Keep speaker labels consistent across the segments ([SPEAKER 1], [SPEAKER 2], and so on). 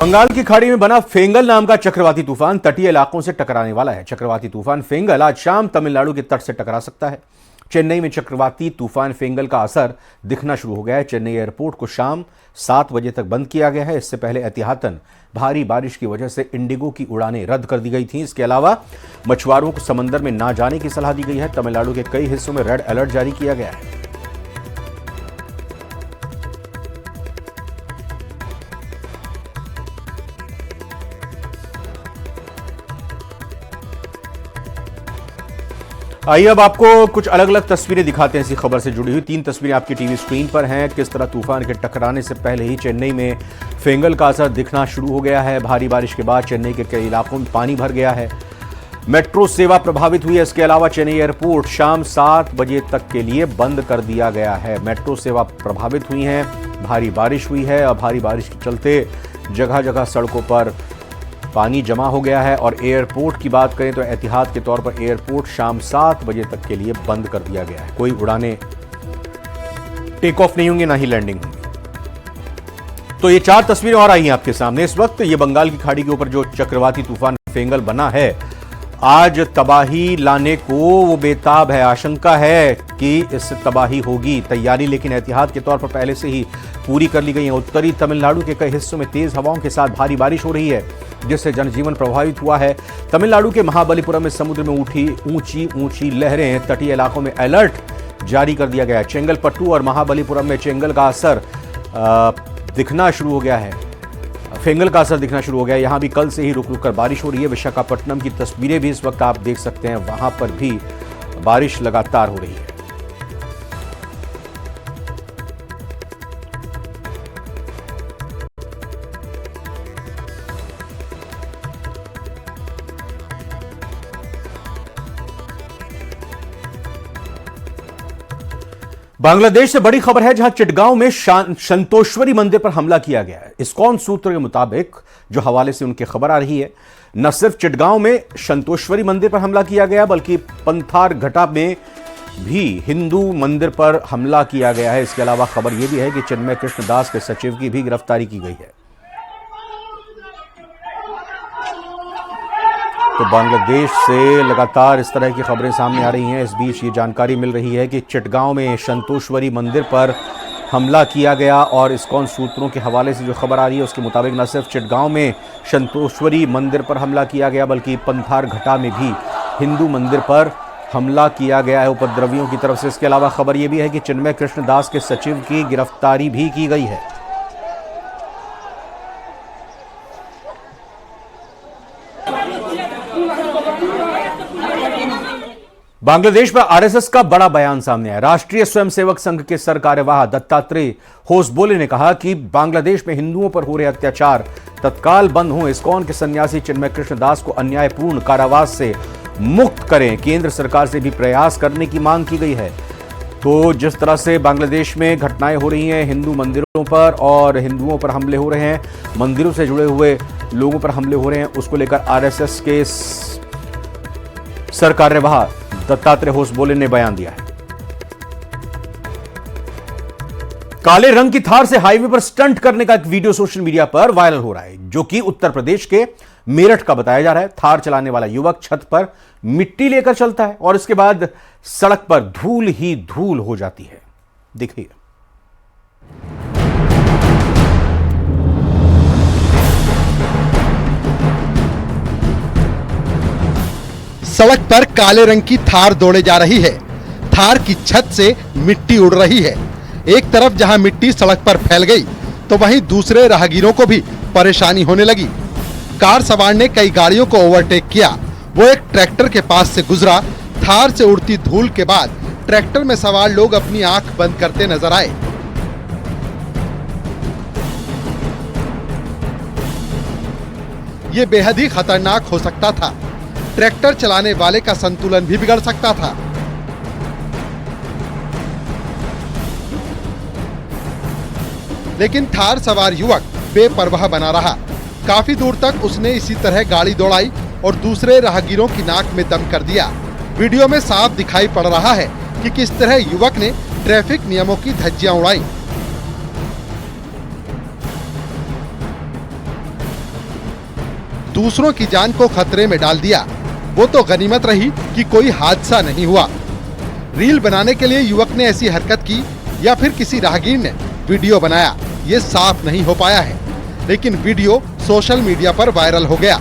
[SPEAKER 1] बंगाल की खाड़ी में बना फेंगल नाम का चक्रवाती तूफान तटीय इलाकों से टकराने वाला है। चक्रवाती तूफान फेंगल आज शाम तमिलनाडु के तट से टकरा सकता है। चेन्नई में चक्रवाती तूफान फेंगल का असर दिखना शुरू हो गया है। चेन्नई एयरपोर्ट को शाम 7 बजे तक बंद किया गया है। इससे पहले एहतियातन भारी बारिश की वजह से इंडिगो की उड़ानें रद्द कर दी गई थी। इसके अलावा मछुआरों को समंदर में ना जाने की सलाह दी गई है। तमिलनाडु के कई हिस्सों में रेड अलर्ट जारी किया गया है। आइए अब आपको कुछ अलग अलग तस्वीरें दिखाते हैं इसी खबर से जुड़ी हुई। 3 तस्वीरें आपकी टीवी स्क्रीन पर हैं। किस तरह तूफान के टकराने से पहले ही चेन्नई में फेंगल का असर दिखना शुरू हो गया है। भारी बारिश के बाद चेन्नई के कई इलाकों में पानी भर गया है। मेट्रो सेवा प्रभावित हुई है। इसके अलावा चेन्नई एयरपोर्ट शाम 7 बजे तक के लिए बंद कर दिया गया है। मेट्रो सेवा प्रभावित हुई है। भारी बारिश हुई है और भारी बारिश के चलते जगह जगह सड़कों पर पानी जमा हो गया है। और एयरपोर्ट की बात करें तो एहतियात के तौर पर एयरपोर्ट शाम 7 बजे तक के लिए बंद कर दिया गया है। कोई उड़ानें टेक ऑफ नहीं होंगी, ना ही लैंडिंग होंगी। तो ये 4 तस्वीरें और आई हैं आपके सामने इस वक्त। ये बंगाल की खाड़ी के ऊपर जो चक्रवाती तूफान फेंगल बना है, आज तबाही लाने को वो बेताब है। आशंका है कि इससे तबाही होगी। तैयारी लेकिन एहतियात के तौर पर पहले से ही पूरी कर ली गई है। उत्तरी तमिलनाडु के कई हिस्सों में तेज हवाओं के साथ भारी बारिश हो रही है, जिससे जनजीवन प्रभावित हुआ है। तमिलनाडु के महाबलीपुरम में समुद्र में उठी ऊंची ऊंची लहरें। तटीय इलाकों में अलर्ट जारी कर दिया गया है। चेंगलपट्टू और महाबलीपुरम में चेंगल का असर दिखना शुरू हो गया है। फेंगल का असर दिखना शुरू हो गया है। यहां भी कल से ही रुक रुक कर बारिश हो रही है। विशाखापट्टनम की तस्वीरें भी इस वक्त आप देख सकते हैं। वहां पर भी बारिश लगातार हो रही है। बांग्लादेश से बड़ी खबर है, जहां चिटगांव में संतोषवरी मंदिर पर हमला किया गया है। इस्कॉन सूत्र के मुताबिक जो हवाले से उनकी खबर आ रही है, न सिर्फ चिटगांव में संतोषवरी मंदिर पर हमला किया गया, बल्कि पंथार घाटा में भी हिंदू मंदिर पर हमला किया गया है। इसके अलावा खबर यह भी है कि चिन्मय कृष्ण दास के सचिव की भी गिरफ्तारी की गई है। तो बांग्लादेश से लगातार इस तरह की खबरें सामने आ रही हैं। इस बीच ये जानकारी मिल रही है कि चिटगांव में संतोषवरी मंदिर पर हमला किया गया। और इस्कॉन सूत्रों के हवाले से जो खबर आ रही है उसके मुताबिक न सिर्फ चिटगांव में संतोषवरी मंदिर पर हमला किया गया, बल्कि पंथार घाटा में भी हिंदू मंदिर पर हमला किया गया है उपद्रवियों की तरफ से। इसके अलावा खबर यह भी है कि चिन्मय कृष्ण दास के सचिव की गिरफ्तारी भी की गई है। बांग्लादेश पर आरएसएस का बड़ा बयान सामने आया। राष्ट्रीय स्वयंसेवक संघ के सरकार्यवाह दत्तात्रेय होसबोले ने कहा कि बांग्लादेश में हिंदुओं पर हो रहे अत्याचार तत्काल बंद हों। इस्कॉन के सन्यासी चिन्मय कृष्ण दास को अन्यायपूर्ण कारावास से मुक्त करें। केंद्र सरकार से भी प्रयास करने की मांग की गई है। तो जिस तरह से बांग्लादेश में घटनाएं हो रही हैं, हिंदू मंदिरों पर और हिंदुओं पर हमले हो रहे हैं, मंदिरों से जुड़े हुए लोगों पर हमले हो रहे हैं, उसको लेकर आरएसएस के सरकार्यवाह दत्तात्रेय होसबोले ने बयान दिया है। काले रंग की थार से हाईवे पर स्टंट करने का एक वीडियो सोशल मीडिया पर वायरल हो रहा है, जो कि उत्तर प्रदेश के मेरठ का बताया जा रहा है। थार चलाने वाला युवक छत पर मिट्टी लेकर चलता है और इसके बाद सड़क पर धूल ही धूल हो जाती है। देखिए।
[SPEAKER 2] सड़क पर काले रंग की थार दौड़े जा रही है। थार की छत से मिट्टी उड़ रही है। एक तरफ जहां मिट्टी सड़क पर फैल गई, तो वहीं दूसरे राहगीरों को भी परेशानी होने लगी। कार सवार ने कई गाड़ियों को ओवरटेक किया। वो एक ट्रैक्टर के पास से गुजरा। थार से उड़ती धूल के बाद ट्रैक्टर में सवार लोग अपनी आंख बंद करते नजर आए। ये बेहद ही खतरनाक हो सकता था। ट्रैक्टर चलाने वाले का संतुलन भी बिगड़ सकता था। लेकिन थार सवार युवक बेपरवाह बना रहा। काफी दूर तक उसने इसी तरह गाड़ी दौड़ाई और दूसरे राहगीरों की नाक में दम कर दिया। वीडियो में साफ दिखाई पड़ रहा है कि किस तरह युवक ने ट्रैफिक नियमों की धज्जियां उड़ाई। दूसरों की जान को खतरे में डाल दिया। वो तो गनीमत रही कि कोई हादसा नहीं हुआ। रील बनाने के लिए युवक ने ऐसी हरकत की या फिर किसी राहगीर ने वीडियो बनाया, ये साफ नहीं हो पाया है, लेकिन वीडियो सोशल मीडिया पर वायरल हो गया।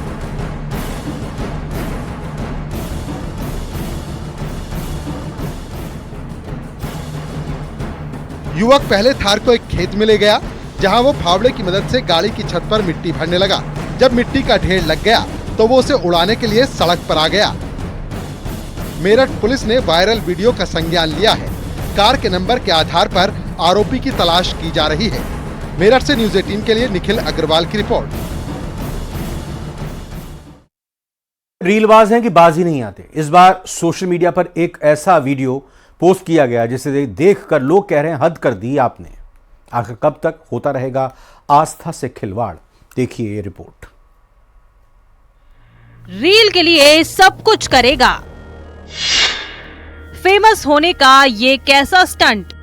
[SPEAKER 2] युवक पहले थार को एक खेत में ले गया, जहां वो फावड़े की मदद से गाड़ी की छत पर मिट्टी भरने लगा। जब मिट्टी का ढेर लग गया तो वो उसे उड़ाने के लिए सड़क पर आ गया। मेरठ पुलिस ने वायरल वीडियो का संज्ञान लिया है। कार के नंबर के आधार पर आरोपी की तलाश की जा रही है। मेरठ से न्यूज़ 18 के लिए निखिल अग्रवाल की रिपोर्ट।
[SPEAKER 1] रीलबाज हैं कि बाजी नहीं आते। इस बार सोशल मीडिया पर एक ऐसा वीडियो पोस्ट किया गया जिसे देखकर लोग कह रहे हैं हद कर दी आपने। आखिर कब तक होता रहेगा आस्था से खिलवाड़? देखिए ये रिपोर्ट।
[SPEAKER 3] रील के लिए सब कुछ करेगा, फेमस होने का ये कैसा स्टंट।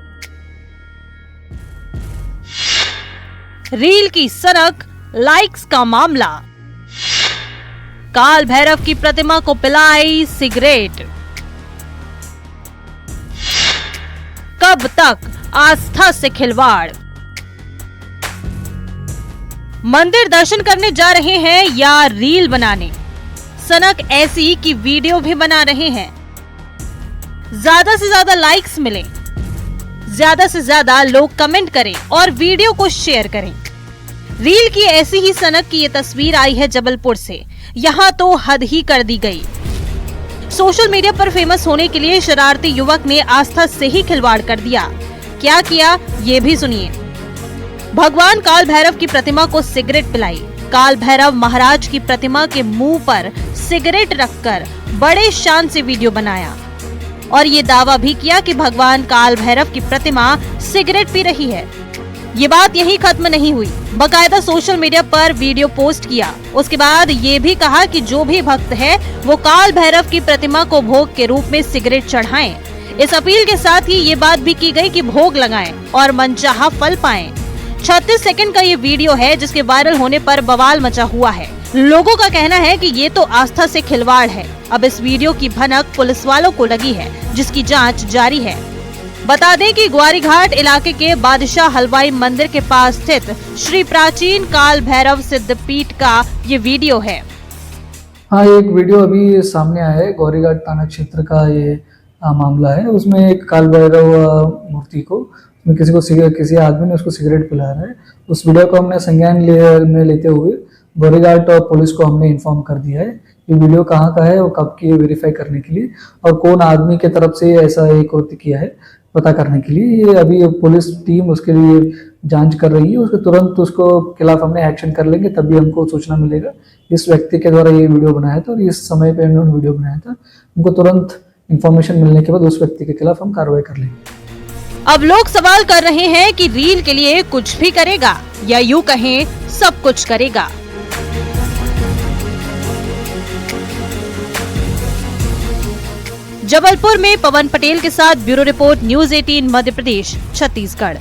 [SPEAKER 3] रील की सनक, लाइक्स का मामला। काल भैरव की प्रतिमा को पिलाई सिगरेट। कब तक आस्था से खिलवाड़? मंदिर दर्शन करने जा रहे हैं या रील बनाने? सनक ऐसी कि वीडियो भी बना रहे हैं। ज्यादा से ज्यादा लाइक्स मिले, ज्यादा से ज्यादा लोग कमेंट करें और वीडियो को शेयर करें। रील की ऐसी ही सनक की ये तस्वीर आई है जबलपुर से। यहाँ तो हद ही कर दी गई। सोशल मीडिया पर फेमस होने के लिए शरारती युवक ने आस्था से ही खिलवाड़ कर दिया। क्या किया ये भी सुनिए। भगवान काल भैरव की प्रतिमा को सिगरेट पिलाई। काल भैरव महाराज की प्रतिमा के मुंह पर सिगरेट रखकर बड़े शान से वीडियो बनाया और ये दावा भी किया कि भगवान काल भैरव की प्रतिमा सिगरेट पी रही है। ये बात यही खत्म नहीं हुई, बकायदा सोशल मीडिया पर वीडियो पोस्ट किया। उसके बाद ये भी कहा कि जो भी भक्त है वो काल भैरव की प्रतिमा को भोग के रूप में सिगरेट चढ़ाएं। इस अपील के साथ ही ये बात भी की गई कि भोग लगाएं और मनचाहा फल पाएं। 36 सेकंड का ये वीडियो है जिसके वायरल होने पर बवाल मचा हुआ है। लोगों का कहना है कि ये तो आस्था से खिलवाड़ है। अब इस वीडियो की भनक पुलिस वालों को लगी है, जिसकी जांच जारी है। बता दें कि ग्वारीघाट इलाके के बादशाह हलवाई मंदिर के पास स्थित श्री प्राचीन काल भैरव सिद्धपीठ का ये वीडियो है।
[SPEAKER 4] हाँ, एक वीडियो अभी सामने आया है। ग्वारीघाट थाना क्षेत्र का ये मामला है। उसमें एक काल भैरव मूर्ति को किसी आदमी ने उसको सिगरेट पिला रहा है। उस वीडियो को हमने संज्ञान में लेते हुए ग्वारीघाट पुलिस को हमने इन्फॉर्म कर दिया है। ये वीडियो कहाँ का है और कब की वेरीफाई करने के लिए और कौन आदमी के तरफ से ऐसा एक कृत्य किया है पता करने के लिए ये अभी पुलिस टीम उसके लिए जांच कर रही है। उसके तुरंत उसको खिलाफ हमने एक्शन कर लेंगे, तभी हमको सूचना मिलेगा इस व्यक्ति के द्वारा ये वीडियो बनाया था और इस समय पे उन्होंने वीडियो बनाया था। उनको तुरंत इंफॉर्मेशन मिलने के बाद उस व्यक्ति के खिलाफ हम कार्रवाई कर लेंगे।
[SPEAKER 3] अब लोग सवाल कर रहे हैं कि रील के लिए कुछ भी करेगा या यूं कहें सब कुछ करेगा। जबलपुर में पवन पटेल के साथ bureau report, news 18 Madhya Pradesh, Chhattisgarh.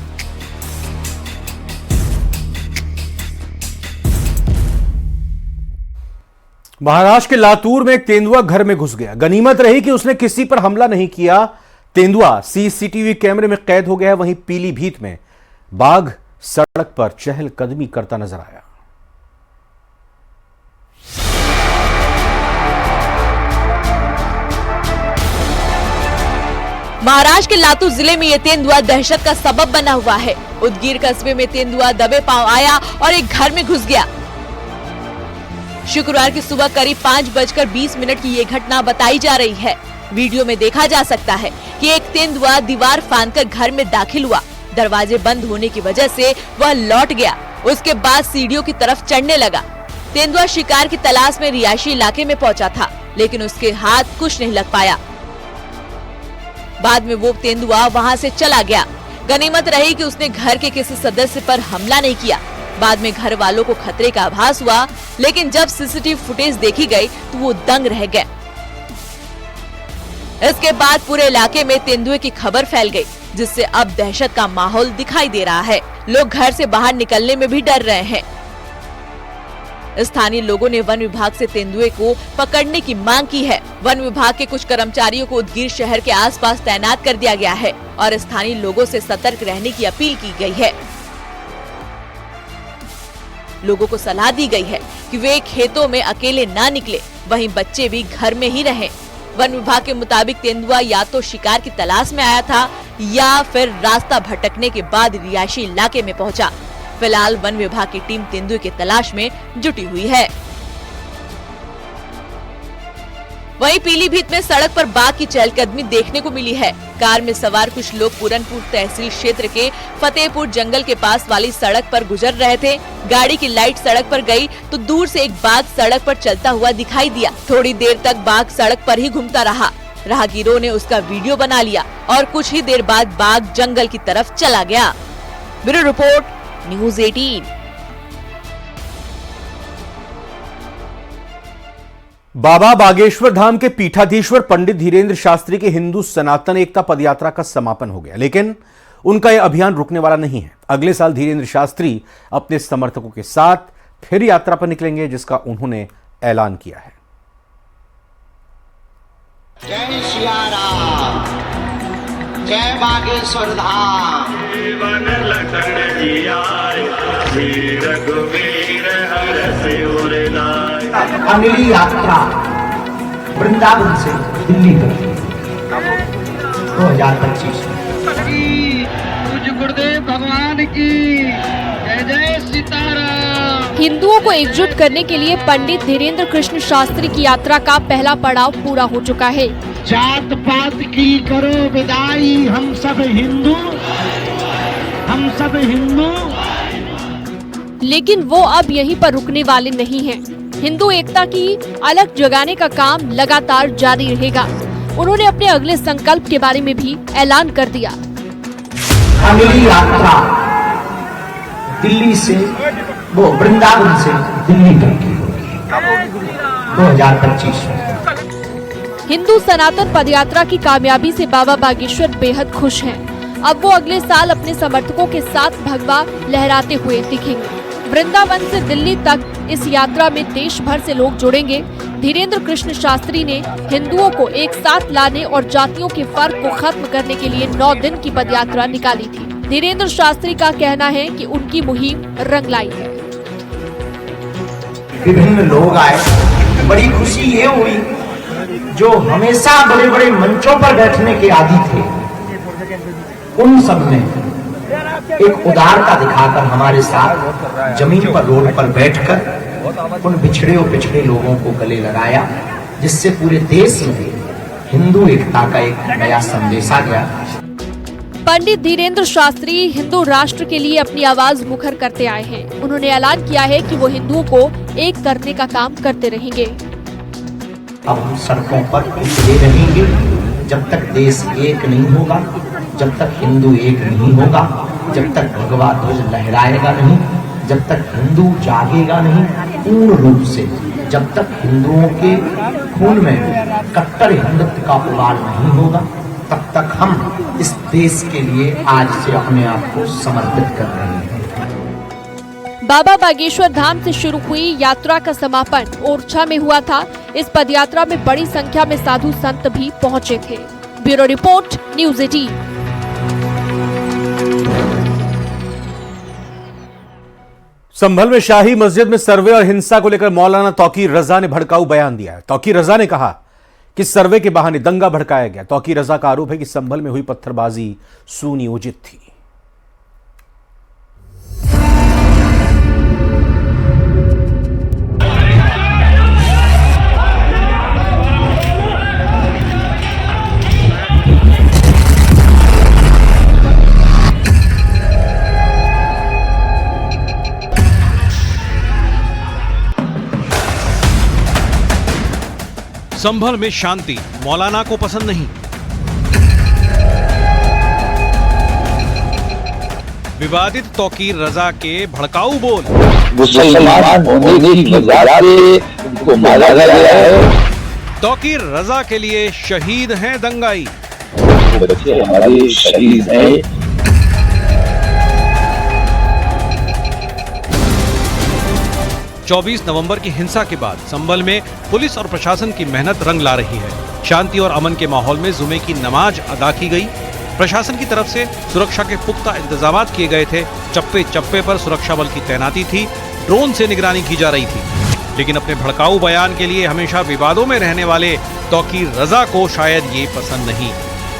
[SPEAKER 1] Maharashtra के लातूर में एक तेंदुआ घर में घुस गया। गनीमत रही कि उसने किसी पर हमला नहीं किया। तेंदुआ सीसीटीवी कैमरे में कैद हो गया। वहीं पीलीभीत में बाघ सड़क पर चहलकदमी करता नजर आया।
[SPEAKER 5] महाराष्ट्र के लातूर जिले में ये तेंदुआ दहशत का सबब बना हुआ है। उदगीर कस्बे में तेंदुआ दबे पांव आया और एक घर में घुस गया। शुक्रवार की सुबह करीब 5:20 की ये घटना बताई जा रही है। वीडियो में देखा जा सकता है कि एक तेंदुआ दीवार फांदकर घर में दाखिल हुआ। दरवाजे बंद होने की वजह से वह लौट गया। उसके बाद सीढ़ियों की तरफ चढ़ने लगा। तेंदुआ शिकार की तलाश में रिहायशी इलाके में पहुंचा था, लेकिन उसके हाथ कुछ नहीं लग पाया। बाद में वो तेंदुआ वहां से चला गया। गनीमत रही कि उसने घर के किसी सदस्य पर हमला नहीं किया। बाद में घर वालों को खतरे का आभास हुआ, लेकिन जब सीसीटीवी फुटेज देखी गई तो वो दंग रह गए। इसके बाद पूरे इलाके में तेंदुए की खबर फैल गई, जिससे अब दहशत का माहौल दिखाई दे रहा है। लोग घर से बाहर निकलने में भी डर रहे हैं। स्थानीय लोगों ने वन विभाग से तेंदुए को पकड़ने की मांग की है। वन विभाग के कुछ कर्मचारियों को उदगीर शहर के आसपास तैनात कर दिया गया है और स्थानीय लोगों से सतर्क रहने की अपील की गई है। लोगों को सलाह दी गई है कि वे खेतों में अकेले ना निकले, वहीं बच्चे भी घर में ही रहें। वन विभाग के मुताबिक तेंदुआ या तो शिकार की तलाश में आया था या फिर रास्ता भटकने के बाद रिहायशी इलाके में पहुंचा। फिलहाल वन विभाग की टीम तेंदुए की तलाश में जुटी हुई है। वहीं पीलीभीत में सड़क पर बाघ की चहलकदमी देखने को मिली है। कार में सवार कुछ लोग पूरनपुर तहसील क्षेत्र के फतेहपुर जंगल के पास वाली सड़क पर गुजर रहे थे। गाड़ी की लाइट सड़क पर गई तो दूर से एक बाघ सड़क पर चलता हुआ दिखाई दिया। थोड़ी देर तक बाघ सड़क पर ही घूमता रहा। राहगीरों ने उसका वीडियो बना लिया और कुछ ही देर बाद बाघ जंगल की तरफ चला गया। Bureau report, news 18।
[SPEAKER 1] बाबा बागेश्वर धाम के पीठाधीश्वर पंडित धीरेन्द्र शास्त्री की हिंदू सनातन एकता पदयात्रा का समापन हो गया, लेकिन उनका यह अभियान रुकने वाला नहीं है। अगले साल धीरेन्द्र शास्त्री अपने समर्थकों के साथ फिर यात्रा पर निकलेंगे, जिसका उन्होंने ऐलान किया है।
[SPEAKER 6] जय सिया राम, जय बागेश्वर धाम।
[SPEAKER 7] जीवन लखन जी आए, श्री रघुवीर हरषि उर लाए।
[SPEAKER 6] अगली यात्रा वृंदावन से दिल्ली तक 2025।
[SPEAKER 8] गुरुदेव भगवान की जय जय सीताराम।
[SPEAKER 9] हिंदुओं को एकजुट करने के लिए पंडित धीरेन्द्र कृष्ण शास्त्री की यात्रा का पहला पड़ाव पूरा हो चुका है।
[SPEAKER 8] जात पात की करो विदाई, हम सब हिंदू, हम सब हिंदू।
[SPEAKER 9] लेकिन वो अब यहीं पर रुकने वाले नहीं हैं। हिंदू एकता की अलग जगाने का काम लगातार जारी रहेगा। उन्होंने अपने अगले संकल्प के बारे में भी ऐलान कर दिया।
[SPEAKER 6] अगली यात्रा दिल्ली से, वो वृंदावन से दिल्ली तक की होगी 2025।
[SPEAKER 9] हिंदू सनातन पदयात्रा की कामयाबी से बाबा बागेश्वर बेहद खुश हैं। अब वो अगले साल अपने समर्थकों के साथ भगवा लहराते हुए दिखेंगे। वृंदावन से दिल्ली तक इस यात्रा में देश भर से लोग जुड़ेंगे। धीरेन्द्र कृष्ण शास्त्री ने हिंदुओं को एक साथ लाने और जातियों के फर्क को खत्म करने के लिए 9 दिन की पदयात्रा निकाली थी। धीरेन्द्र शास्त्री का कहना है कि उनकी मुहिम रंग लाई है।
[SPEAKER 6] विभिन्न लोग आए, बड़ी खुशी ये हुई, जो हमेशा बड़े बड़े मंचों पर बैठने के आदी थे, उन सब ने एक उदारता दिखाकर हमारे साथ जमीन पर, रोड पर बैठकर उन बिछड़े और पिछड़े लोगों को गले लगाया, जिससे पूरे देश में हिंदू एकता का एक नया संदेश आ गया।
[SPEAKER 9] पंडित धीरेन्द्र शास्त्री हिंदू राष्ट्र के लिए अपनी आवाज मुखर करते आए हैं। उन्होंने ऐलान किया है कि वो हिंदुओं को एक करने का काम करते रहेंगे।
[SPEAKER 6] अब हम सड़कों पर खड़े रहेंगे जब तक देश एक नहीं होगा, जब तक हिंदू एक नहीं होगा, जब तक भगवा ध्वज लहराएगा नहीं, जब तक हिंदू जागेगा नहीं पूर्ण रूप से, जब तक हिंदुओं के खून में कट्टर हिंदुत्व का उबाल नहीं होगा, तब तक हम इस देश के लिए आज से अपने आप को समर्पित कर रहे हैं।
[SPEAKER 9] बाबा बागेश्वर धाम से शुरू हुई यात्रा का समापन ओरछा में हुआ था। इस पदयात्रा में बड़ी संख्या में साधु संत भी पहुंचे थे। Bureau report, news 18।
[SPEAKER 1] संभल में शाही मस्जिद में सर्वे और हिंसा को लेकर मौलाना तौकीर रजा ने भड़काऊ बयान दिया है। तौकीर रजा ने कहा कि सर्वे के बहाने दंगा भड़काया गया। तौकीर रजा का आरोप है कि संभल में हुई पत्थरबाजी सुनियोजित थी।
[SPEAKER 10] संभल में शांति मौलाना को पसंद नहीं। विवादित तौकीर रजा के भड़काऊ बोल।
[SPEAKER 11] मुसलमान होने की वजह से उनको मारा गया है।
[SPEAKER 10] तौकीर रजा के लिए शहीद हैं दंगाई।
[SPEAKER 11] बच्चे हमारे शहीद हैं।
[SPEAKER 10] 24 नवंबर की हिंसा के बाद संभल में पुलिस और प्रशासन की मेहनत रंग ला रही है। शांति और अमन के माहौल में जुमे की नमाज अदा की गई। प्रशासन की तरफ से सुरक्षा के पुख्ता इंतजाम किए गए थे। चप्पे चप्पे पर सुरक्षा बल की तैनाती थी। ड्रोन से निगरानी की जा रही थी। लेकिन अपने भड़काऊ बयान के लिए हमेशा विवादों में रहने वाले तौकीर रजा को शायद ये पसंद नहीं।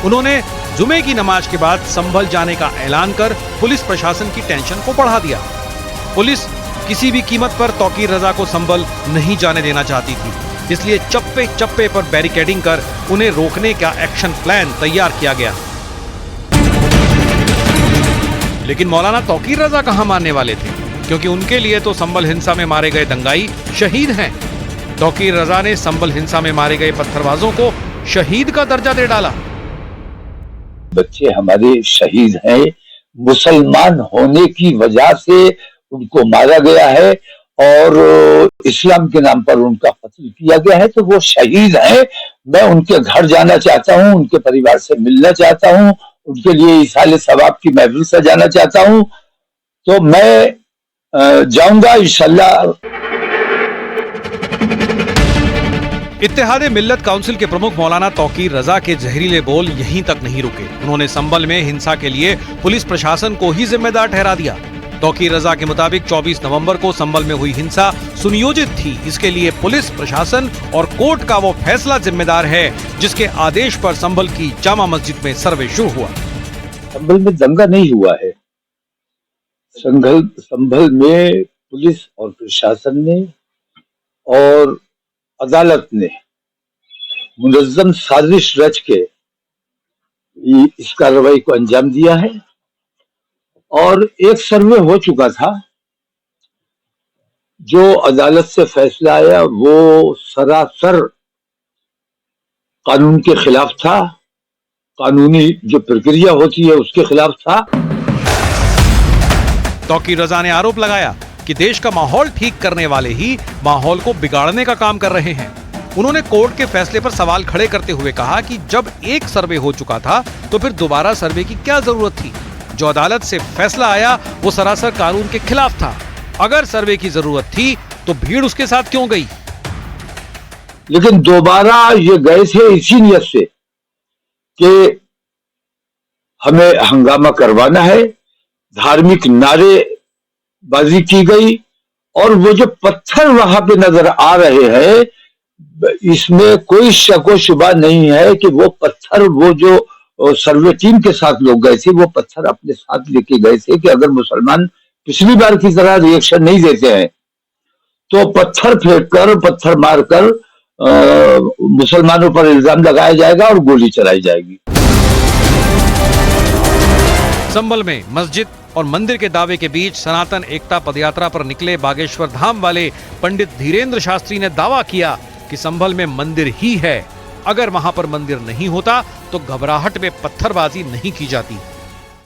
[SPEAKER 10] उन्होंने जुमे की नमाज के बाद संभल जाने का ऐलान कर पुलिस प्रशासन की टेंशन को बढ़ा दिया। पुलिस किसी भी कीमत पर तौकीर रजा को संभल नहीं जाने देना चाहती थी, इसलिए चप्पे चप्पे पर बैरिकेडिंग कर उन्हें रोकने का एक्शन प्लान तैयार किया गया। लेकिन मौलाना तौकीर रजा कहां मानने वाले थे, क्योंकि उनके लिए तो संभल हिंसा में मारे गए दंगाई शहीद हैं। तौकीर रजा ने संभल हिंसा में मारे गए पत्थरबाजों को शहीद का दर्जा दे डाला।
[SPEAKER 11] बच्चे हमारे शहीद हैं, मुसलमान होने की वजह से उनको मारा गया है और इस्लाम के नाम पर उनका कत्ल किया गया है, तो वो शहीद हैं। मैं उनके घर जाना चाहता हूं, उनके परिवार से मिलना चाहता हूं, उनके लिए इसाले सवाब की महफिल सजाना चाहता हूं, तो मैं जाऊंगा इंशाल्लाह।
[SPEAKER 10] इत्तेहादे मिल्लत काउंसिल के प्रमुख मौलाना तौकीर रजा के जहरीले बोल यहीं तक नहीं रुके। उन्होंने संभल में हिंसा के लिए पुलिस प्रशासन को ही जिम्मेदार ठहरा दिया। तौकीर रजा के मुताबिक 24 नवंबर को संभल में हुई हिंसा सुनियोजित थी। इसके लिए पुलिस प्रशासन और कोर्ट का वो फैसला जिम्मेदार है जिसके आदेश पर संभल की जामा मस्जिद में सर्वे शुरू हुआ।
[SPEAKER 11] संभल में दंगा नहीं हुआ है। संभल में पुलिस और प्रशासन ने और अदालत ने मुनज़्ज़म साजिश रच के इस कार्रवाई को अंजाम दिया है और एक सर्वे हो चुका था। जो अदालत से फैसला आया वो सरासर कानून के खिलाफ था, कानूनी जो प्रक्रिया होती है उसके खिलाफ था।
[SPEAKER 10] तौकीर रजा ने आरोप लगाया कि देश का माहौल ठीक करने वाले ही माहौल को बिगाड़ने का काम कर रहे हैं। उन्होंने कोर्ट के फैसले पर सवाल खड़े करते हुए कहा कि जब एक सर्वे हो चुका था तो फिर दोबारा सर्वे की क्या जरूरत थी। जो अदालत से फैसला आया वो सरासर कानून के खिलाफ था। अगर सर्वे की जरूरत थी तो भीड़ उसके साथ क्यों गई?
[SPEAKER 11] लेकिन दोबारा ये गए थे इसी नियत से कि हमें हंगामा करवाना है, धार्मिक नारेबाजी की गई और वो जो पत्थर वहां पे नजर आ रहे हैं इसमें कोई शक व शुबा नहीं है कि वो पत्थर, वो जो सर्वे टीम के साथ लोग गए थे वो पत्थर अपने साथ लेके गए थे कि अगर मुसलमान पिछली बार की तरह रिएक्शन नहीं देते हैं तो पत्थर फेंक कर, पत्थर मारकर मुसलमानों पर इल्जाम लगाया जाएगा और गोली चलाई जाएगी।
[SPEAKER 10] संभल में मस्जिद और मंदिर के दावे के बीच सनातन एकता पदयात्रा पर निकले बागेश्वर धाम वाले पंडित धीरेन्द्र शास्त्री ने दावा किया कि संभल में मंदिर ही है। अगर वहां पर मंदिर नहीं होता तो घबराहट में पत्थरबाजी नहीं की जाती।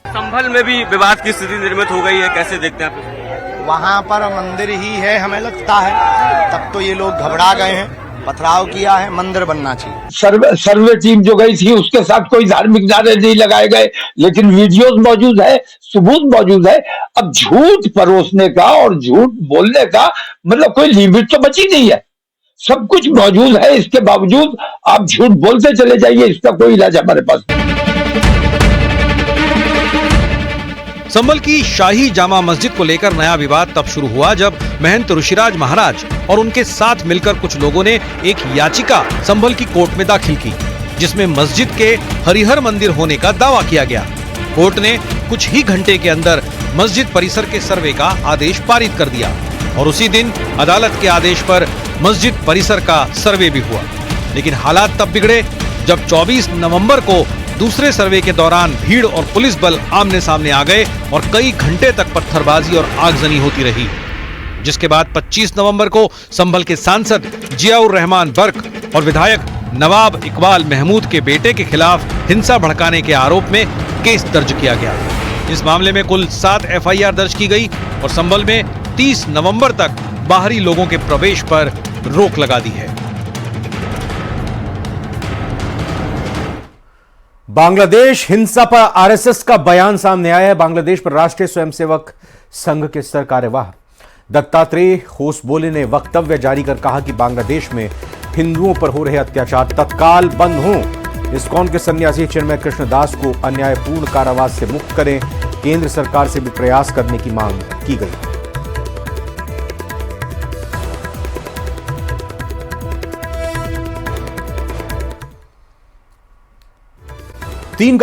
[SPEAKER 12] संभल में भी विवाद की स्थिति निर्मित हो गई है, कैसे देखते हैं आप?
[SPEAKER 13] वहाँ पर मंदिर ही है हमें लगता है, तब तो ये लोग घबरा गए हैं, पथराव किया है, मंदिर बनना चाहिए।
[SPEAKER 11] सर्वे टीम जो गई थी उसके साथ कोई धार्मिक नारे नहीं लगाए गए, लेकिन वीडियोस मौजूद है, सबूत मौजूद है। अब झूठ परोसने का और झूठ बोलने का मतलब कोई लिमिट तो बची नहीं है, सब कुछ मौजूद है। इसके बावजूद आप झूठ बोलते चले जाइए, इसका कोई इलाज हमारे पास नहीं।
[SPEAKER 10] संभल की शाही जामा मस्जिद को लेकर नया विवाद तब शुरू हुआ जब महंत ऋषिराज महाराज और उनके साथ मिलकर कुछ लोगों ने एक याचिका संभल की कोर्ट में दाखिल की, जिसमें मस्जिद के हरिहर मंदिर होने का दावा किया गया। कोर्ट ने कुछ ही घंटे के अंदर मस्जिद परिसर के सर्वे का आदेश पारित कर दिया और उसी दिन अदालत के आदेश पर मस्जिद परिसर का सर्वे भी हुआ। लेकिन हालात तब बिगड़े जब 24 नवंबर को दूसरे सर्वे के दौरान भीड़ और पुलिस बल आमने सामने आ गए और कई घंटे तक पत्थरबाजी और आगजनी होती रही, जिसके बाद 25 नवंबर को संभल के सांसद जियाउर रहमान बर्क और विधायक नवाब इकबाल महमूद के बेटे के खिलाफ हिंसा भड़काने के आरोप में केस दर्ज किया गया। इस मामले में कुल 7 FIR दर्ज की गई और संभल में 30 नवंबर तक बाहरी लोगों के प्रवेश पर रोक लगा दी है।
[SPEAKER 1] बांग्लादेश हिंसा पर RSS का बयान सामने आया है। बांग्लादेश पर राष्ट्रीय स्वयंसेवक संघ के सर कार्यवाह दत्तात्रेय होसबोले ने वक्तव्य जारी कर कहा कि बांग्लादेश में हिंदुओं पर हो रहे अत्याचार तत्काल बंद हों। इस्कॉन के सन्यासी चिन्मय कृष्णदास को अन्यायपूर्ण कारावास से मुक्त करें। केंद्र सरकार से भी प्रयास करने की मांग की गई। तीन